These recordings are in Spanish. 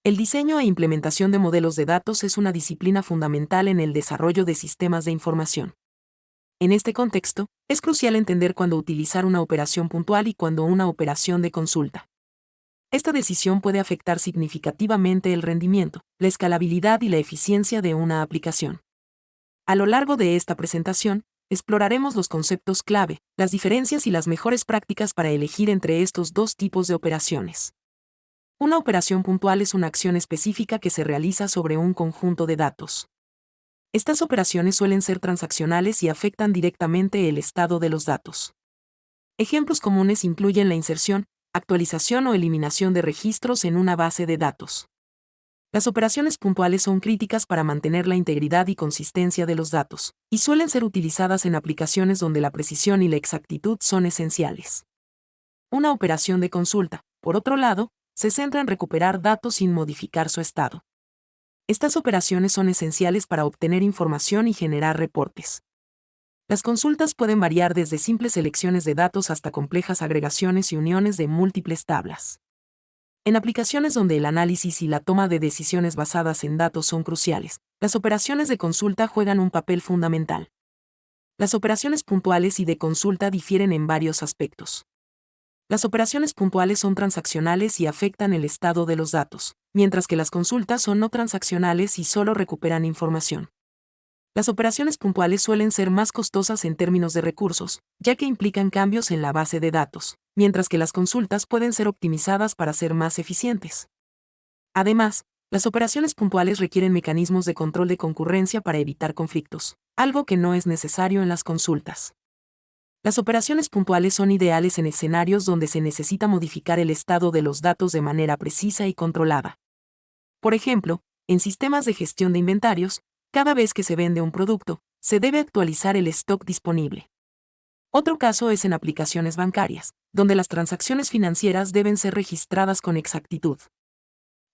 El diseño e implementación de modelos de datos es una disciplina fundamental en el desarrollo de sistemas de información. En este contexto, es crucial entender cuándo utilizar una operación puntual y cuándo una operación de consulta. Esta decisión puede afectar significativamente el rendimiento, la escalabilidad y la eficiencia de una aplicación. A lo largo de esta presentación, exploraremos los conceptos clave, las diferencias y las mejores prácticas para elegir entre estos dos tipos de operaciones. Una operación puntual es una acción específica que se realiza sobre un conjunto de datos. Estas operaciones suelen ser transaccionales y afectan directamente el estado de los datos. Ejemplos comunes incluyen la inserción, actualización o eliminación de registros en una base de datos. Las operaciones puntuales son críticas para mantener la integridad y consistencia de los datos, y suelen ser utilizadas en aplicaciones donde la precisión y la exactitud son esenciales. Una operación de consulta, por otro lado, se centra en recuperar datos sin modificar su estado. Estas operaciones son esenciales para obtener información y generar reportes. Las consultas pueden variar desde simples selecciones de datos hasta complejas agregaciones y uniones de múltiples tablas. En aplicaciones donde el análisis y la toma de decisiones basadas en datos son cruciales, las operaciones de consulta juegan un papel fundamental. Las operaciones puntuales y de consulta difieren en varios aspectos. Las operaciones puntuales son transaccionales y afectan el estado de los datos, mientras que las consultas son no transaccionales y solo recuperan información. Las operaciones puntuales suelen ser más costosas en términos de recursos, ya que implican cambios en la base de datos, mientras que las consultas pueden ser optimizadas para ser más eficientes. Además, las operaciones puntuales requieren mecanismos de control de concurrencia para evitar conflictos, algo que no es necesario en las consultas. Las operaciones puntuales son ideales en escenarios donde se necesita modificar el estado de los datos de manera precisa y controlada. Por ejemplo, en sistemas de gestión de inventarios, cada vez que se vende un producto, se debe actualizar el stock disponible. Otro caso es en aplicaciones bancarias, donde las transacciones financieras deben ser registradas con exactitud.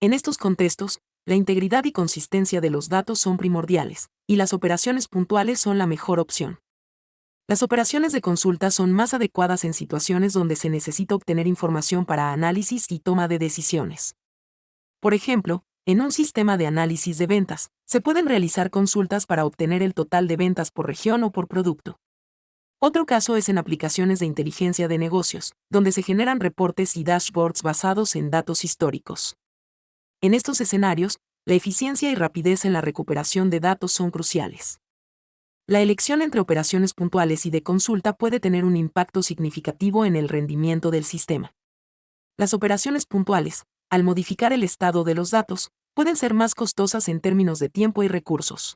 En estos contextos, la integridad y consistencia de los datos son primordiales, y las operaciones puntuales son la mejor opción. Las operaciones de consulta son más adecuadas en situaciones donde se necesita obtener información para análisis y toma de decisiones. Por ejemplo, en un sistema de análisis de ventas, se pueden realizar consultas para obtener el total de ventas por región o por producto. Otro caso es en aplicaciones de inteligencia de negocios, donde se generan reportes y dashboards basados en datos históricos. En estos escenarios, la eficiencia y rapidez en la recuperación de datos son cruciales. La elección entre operaciones puntuales y de consulta puede tener un impacto significativo en el rendimiento del sistema. Las operaciones puntuales, al modificar el estado de los datos, pueden ser más costosas en términos de tiempo y recursos.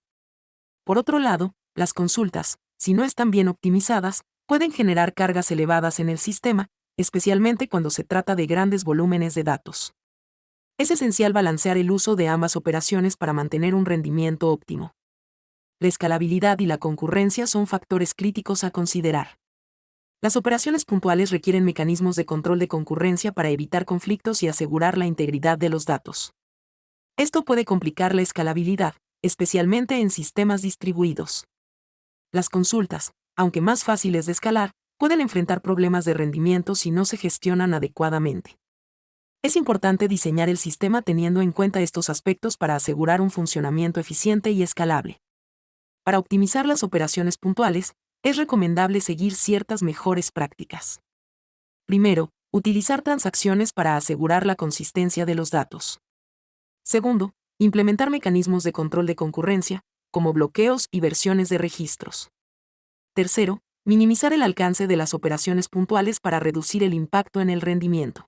Por otro lado, las consultas, si no están bien optimizadas, pueden generar cargas elevadas en el sistema, especialmente cuando se trata de grandes volúmenes de datos. Es esencial balancear el uso de ambas operaciones para mantener un rendimiento óptimo. La escalabilidad y la concurrencia son factores críticos a considerar. Las operaciones puntuales requieren mecanismos de control de concurrencia para evitar conflictos y asegurar la integridad de los datos. Esto puede complicar la escalabilidad, especialmente en sistemas distribuidos. Las consultas, aunque más fáciles de escalar, pueden enfrentar problemas de rendimiento si no se gestionan adecuadamente. Es importante diseñar el sistema teniendo en cuenta estos aspectos para asegurar un funcionamiento eficiente y escalable. Para optimizar las operaciones puntuales, es recomendable seguir ciertas mejores prácticas. Primero, utilizar transacciones para asegurar la consistencia de los datos. Segundo, implementar mecanismos de control de concurrencia, como bloqueos y versiones de registros. Tercero, minimizar el alcance de las operaciones puntuales para reducir el impacto en el rendimiento.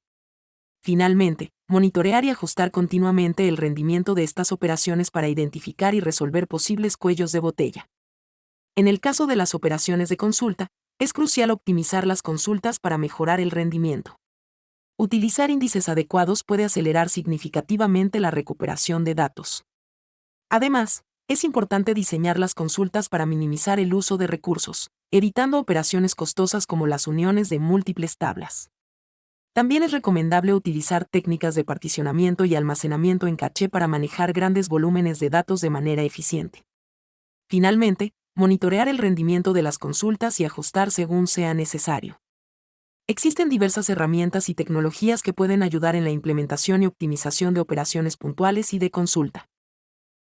Finalmente, monitorear y ajustar continuamente el rendimiento de estas operaciones para identificar y resolver posibles cuellos de botella. En el caso de las operaciones de consulta, es crucial optimizar las consultas para mejorar el rendimiento. Utilizar índices adecuados puede acelerar significativamente la recuperación de datos. Además, es importante diseñar las consultas para minimizar el uso de recursos, evitando operaciones costosas como las uniones de múltiples tablas. También es recomendable utilizar técnicas de particionamiento y almacenamiento en caché para manejar grandes volúmenes de datos de manera eficiente. Finalmente, monitorear el rendimiento de las consultas y ajustar según sea necesario. Existen diversas herramientas y tecnologías que pueden ayudar en la implementación y optimización de operaciones puntuales y de consulta.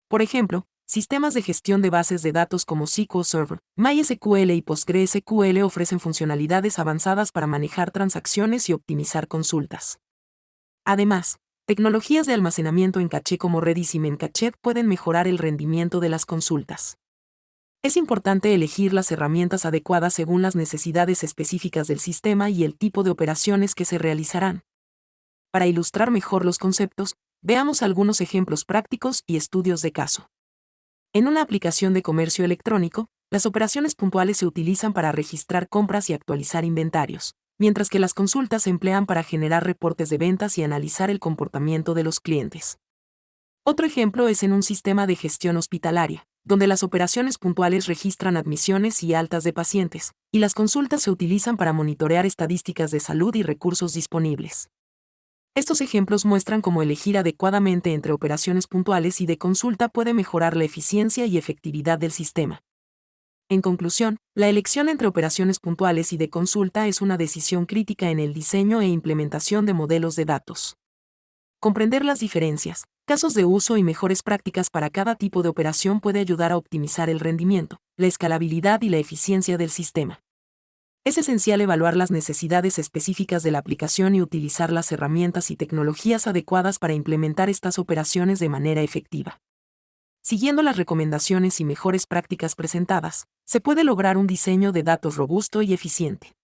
Por ejemplo, sistemas de gestión de bases de datos como SQL Server, MySQL y PostgreSQL ofrecen funcionalidades avanzadas para manejar transacciones y optimizar consultas. Además, tecnologías de almacenamiento en caché como Redis y Memcached pueden mejorar el rendimiento de las consultas. Es importante elegir las herramientas adecuadas según las necesidades específicas del sistema y el tipo de operaciones que se realizarán. Para ilustrar mejor los conceptos, veamos algunos ejemplos prácticos y estudios de caso. En una aplicación de comercio electrónico, las operaciones puntuales se utilizan para registrar compras y actualizar inventarios, mientras que las consultas se emplean para generar reportes de ventas y analizar el comportamiento de los clientes. Otro ejemplo es en un sistema de gestión hospitalaria, donde las operaciones puntuales registran admisiones y altas de pacientes, y las consultas se utilizan para monitorear estadísticas de salud y recursos disponibles. Estos ejemplos muestran cómo elegir adecuadamente entre operaciones puntuales y de consulta puede mejorar la eficiencia y efectividad del sistema. En conclusión, la elección entre operaciones puntuales y de consulta es una decisión crítica en el diseño e implementación de modelos de datos. Comprender las diferencias, casos de uso y mejores prácticas para cada tipo de operación puede ayudar a optimizar el rendimiento, la escalabilidad y la eficiencia del sistema. Es esencial evaluar las necesidades específicas de la aplicación y utilizar las herramientas y tecnologías adecuadas para implementar estas operaciones de manera efectiva. Siguiendo las recomendaciones y mejores prácticas presentadas, se puede lograr un diseño de datos robusto y eficiente.